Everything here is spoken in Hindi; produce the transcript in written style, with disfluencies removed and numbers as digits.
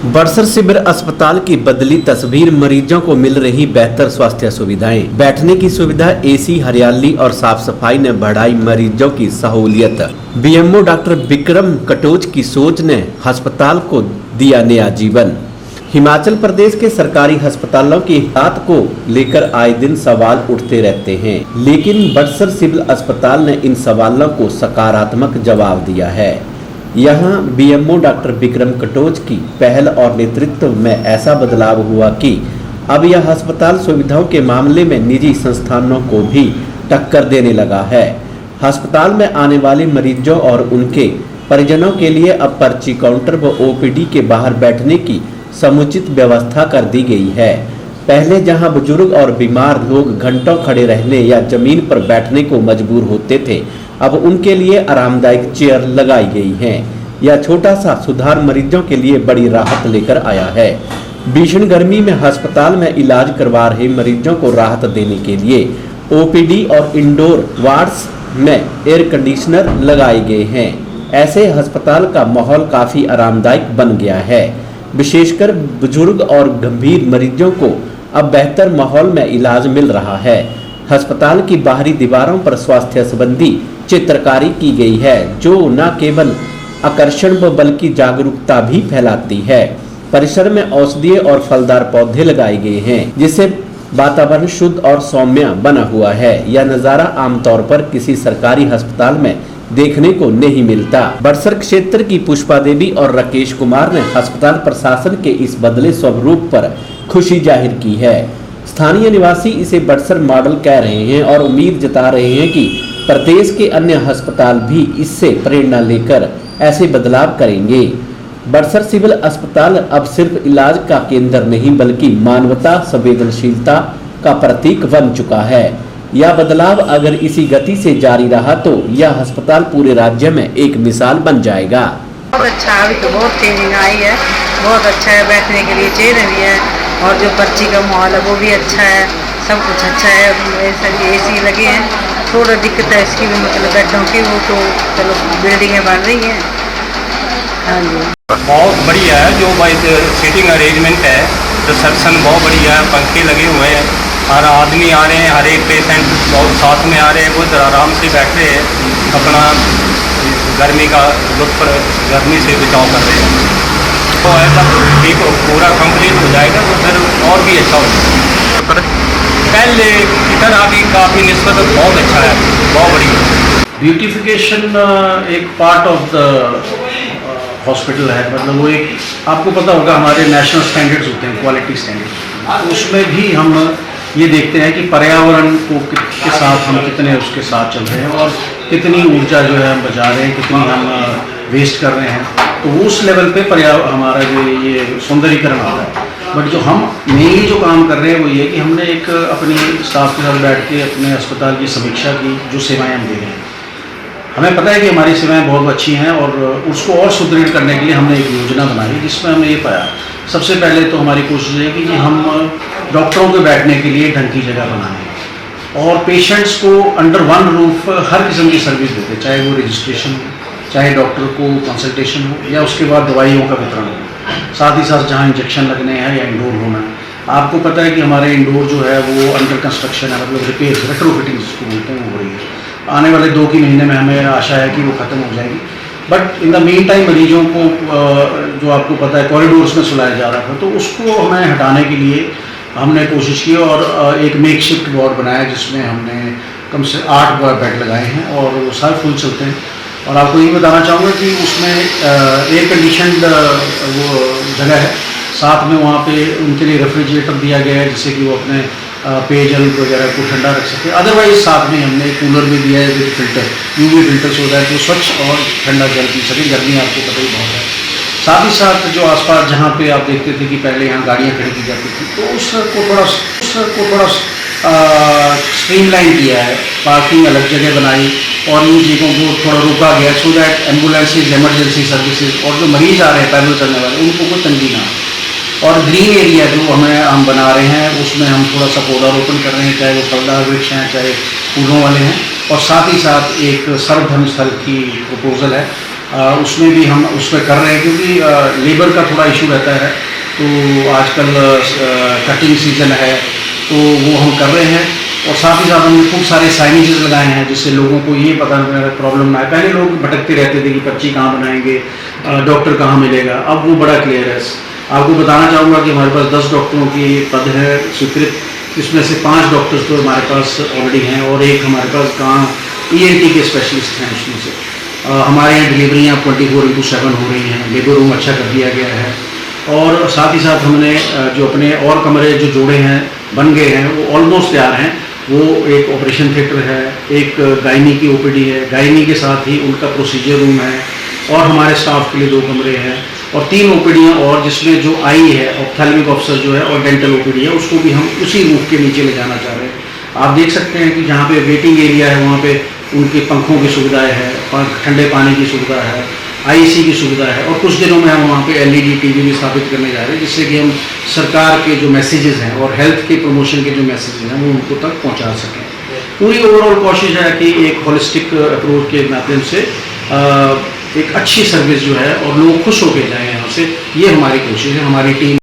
बड़सर सिविल अस्पताल की बदली तस्वीर, मरीजों को मिल रही बेहतर स्वास्थ्य सुविधाएं, बैठने की सुविधा, एसी, हरियाली और साफ सफाई ने बढ़ाई मरीजों की सहूलियत। बीएमओ डॉक्टर विक्रम कटोच की सोच ने अस्पताल को दिया नया जीवन। हिमाचल प्रदेश के सरकारी अस्पतालों की हालत को लेकर आए दिन सवाल उठते रहते हैं, लेकिन बड़सर सिविल अस्पताल ने इन सवालों को सकारात्मक जवाब दिया है। यहाँ बीएमओ डॉक्टर विक्रम कटोच की पहल और नेतृत्व में ऐसा बदलाव हुआ कि अब यह अस्पताल सुविधाओं के मामले में निजी संस्थानों को भी टक्कर देने लगा है। अस्पताल में आने वाले मरीजों और उनके परिजनों के लिए अब पर्ची काउंटर व ओपीडी के बाहर बैठने की समुचित व्यवस्था कर दी गई है। पहले जहां बुजुर्ग और बीमार लोग घंटों खड़े रहने या जमीन पर बैठने को मजबूर होते थे, अब उनके लिए आरामदायक चेयर लगाई गई हैं। यह छोटा सा सुधार मरीजों के लिए बड़ी राहत लेकर आया है। भीषण गर्मी में अस्पताल में इलाज करवा रहे मरीजों को राहत देने के लिए ओपीडी और इंडोर वार्ड्स में एयर कंडीशनर लगाए गए हैं। ऐसे अस्पताल का माहौल काफी आरामदायक बन गया है। विशेषकर बुजुर्ग और गंभीर मरीजों को अब बेहतर माहौल में इलाज मिल रहा है। अस्पताल की बाहरी दीवारों पर स्वास्थ्य संबंधी चित्रकारी की गई है, जो न केवल आकर्षण व बल्कि जागरूकता भी फैलाती है। परिसर में औषधीय और फलदार पौधे लगाए गए हैं, जिससे वातावरण शुद्ध और सौम्य बना हुआ है। यह नज़ारा आमतौर पर किसी सरकारी अस्पताल में देखने को नहीं मिलता। बड़सर क्षेत्र की पुष्पा देवी और राकेश कुमार ने अस्पताल प्रशासन के इस बदले स्वरूप पर खुशी जाहिर की है। स्थानीय निवासी इसे बड़सर मॉडल कह रहे हैं और उम्मीद जता रहे हैं कि प्रदेश के अन्य अस्पताल भी इससे प्रेरणा लेकर ऐसे बदलाव करेंगे। बड़सर सिविल अस्पताल अब सिर्फ इलाज का केंद्र नहीं बल्कि मानवता, संवेदनशीलता का प्रतीक बन चुका है। यह बदलाव अगर इसी गति से जारी रहा तो यह अस्पताल पूरे राज्य में एक मिसाल बन जाएगा। बहुत अच्छा, अभी तो बहुत चेंजिंग आई है, बहुत अच्छा है। बैठने के लिए चेयर भी है और जो पर्ची का माहौल है वो भी अच्छा है, सब कुछ अच्छा है। एसी लगे हैं, थोड़ा दिक्कत है इसकी भी, मतलब बेडों की, वो तो चलो बिल्डिंगें बन रही हैं। हाँ जी, बहुत बढ़िया है। जो भाई सीटिंग अरेंजमेंट है, रिसेप्शन बहुत बढ़िया है, पंखे लगे हुए हैं, हर आदमी आ रहे हैं, हर एक पेशेंट बहुत साथ में आ रहे हैं, वो आराम से बैठ रहे हैं, अपना गर्मी का लुत्फ, गर्मी से बचाव कर रहे हैं। तो ऐसा ठीक पूरा कंप्लीट हो जाएगा तो फिर और भी अच्छा हो जाएगा। पहले की तरह अभी काफ़ी निस्बत बहुत अच्छा है, बहुत बढ़िया। ब्यूटिफिकेशन एक पार्ट ऑफ द हॉस्पिटल है, मतलब वो एक, आपको पता होगा हमारे नेशनल स्टैंडर्ड्स होते हैं, क्वालिटी स्टैंडर्ड, उसमें भी हम ये देखते हैं कि पर्यावरण को के साथ हम कितने उसके साथ चल रहे हैं और कितनी ऊर्जा जो है हम बचा रहे हैं, कितनी हम वेस्ट कर रहे हैं। तो उस लेवल पे हमारा जो ये सौंदर्यीकरण हो रहा है। बट जो हम मेनली जो काम कर रहे हैं वो ये कि हमने एक अपनी स्टाफ के साथ बैठ के अपने अस्पताल की समीक्षा की, जो सेवाएं हम दे रहे हैं। हमें पता है कि हमारी सेवाएं बहुत अच्छी हैं और उसको और सुदृढ़ करने के लिए हमने एक योजना बनाई, जिसमें हमने ये पाया, सबसे पहले तो हमारी कोशिश है कि हम डॉक्टरों के बैठने के लिए ढंग की जगह बनाएं और पेशेंट्स को अंडर वन रूफ हर किस्म की सर्विस देते, चाहे वो रजिस्ट्रेशन हो, चाहे डॉक्टर को कंसल्टेशन हो या उसके बाद दवाइयों का वितरण हो, साथ ही साथ जहाँ इंजेक्शन लगने हैं या इंडोर होना है। आपको पता है कि हमारे इंडोर जो है वो अंडर कंस्ट्रक्शन है, मतलब रिपेयर, रेट्रोफिटिंग जिसको बोलते हैं, वो हो रही है। आने वाले 2 महीने में हमें आशा है कि वो ख़त्म हो जाएगी। But in the mean time मरीजों को जो आपको पता है कॉरिडोर्स में सुलाया जा रहा था, तो उसको हमें हटाने के लिए हमने कोशिश की और एक मेकशिफ्ट वार्ड बनाया, जिसमें हमने कम से 8 बेड लगाए हैं और वो सारे फुल चलते हैं। और आपको ये बताना चाहूँगा कि उसमें एयर कंडीशनड वो जगह है, साथ में वहाँ पे उनके लिए रेफ्रिजरेटर दिया गया है, जिससे कि वो अपने पेयजल वगैरह को ठंडा रख सके। अदरवाइज साथ में हमने कूलर भी दिया है विद फिल्टर, यूवी फिल्टर्स हो जाए तो स्वच्छ और ठंडा जल पी सके। गर्मी आपको पता ही बहुत है। साथ ही साथ जो आसपास जहाँ पे आप देखते थे कि पहले यहाँ गाड़ियाँ खड़ी की जाती थी, तो उसको थोड़ा स्ट्रीमलाइन किया है, पार्किंग अलग जगह बनाई और इन चीज़ों को थोड़ा रोका गया, so that ambulances, emergency services और जो मरीज आ रहे हैं पैदल चलने वाले, उनको कोई तंगी ना हो। और ग्रीन एरिया जो हम बना रहे हैं, उसमें हम थोड़ा सा पौधारोपण कर रहे हैं, चाहे वो फलदार वृक्ष हैं, चाहे फूलों वाले हैं। और साथ ही साथ एक सर्वधर्म स्थल की प्रपोजल है उसमें भी हम उसमें कर रहे हैं, क्योंकि लेबर का थोड़ा इशू रहता है। तो आजकल कटिंग सीजन है, तो वो हम कर रहे हैं। और साथ ही साथ हमने खूब सारे साइनेजेस लगाए हैं, जिससे लोगों को ये पता प्रॉब्लम ना आए। पहले लोग भटकते रहते थे कि पर्ची कहाँ बनाएंगे, डॉक्टर कहाँ मिलेगा, अब वो बड़ा क्लियर है। आपको बताना चाहूँगा कि हमारे पास 10 डॉक्टरों की पद है स्वीकृत, इसमें से 5 डॉक्टर्स तो हमारे पास ऑलरेडी हैं और एक हमारे पास गाँव ENT के स्पेशलिस्ट हैं। उसमें से हमारे यहाँ डिलीवरियाँ 24/7 हो रही हैं, लेबर रूम अच्छा कर दिया गया है। और साथ ही साथ हमने जो अपने और कमरे जो जोड़े हैं, बन गए हैं, वो ऑलमोस्ट तैयार हैं। वो एक ऑपरेशन थिएटर है, एक गायनी की OPD है, गायनी के साथ ही उनका प्रोसीजर रूम है, और हमारे स्टाफ के लिए 2 कमरे हैं, और 3 OPDयाँ और, जिसमें जो आई है ऑप्थेल्मिक ऑफिसर जो है और डेंटल OPD है, उसको भी हम उसी रूफ के नीचे ले जाना चाह रहे हैं। आप देख सकते हैं कि जहाँ पे वेटिंग एरिया है वहाँ पे उनके पंखों की सुविधाएँ हैं, ठंडे पानी की सुविधा है, IC की सुविधा है, और कुछ दिनों में हम वहाँ पे LED TV भी स्थापित करने जा रहे हैं, जिससे कि हम सरकार के जो मैसेजेस हैं और हेल्थ के प्रमोशन के जो मैसेजेस हैं वो उनको तक पहुँचा सकें। पूरी ओवरऑल कोशिश है कि एक होलिस्टिक अप्रोच के माध्यम से एक अच्छी सर्विस जो है और लोग खुश होकर जाएँ यहाँ से, ये हमारी कोशिश है। हमारी टीम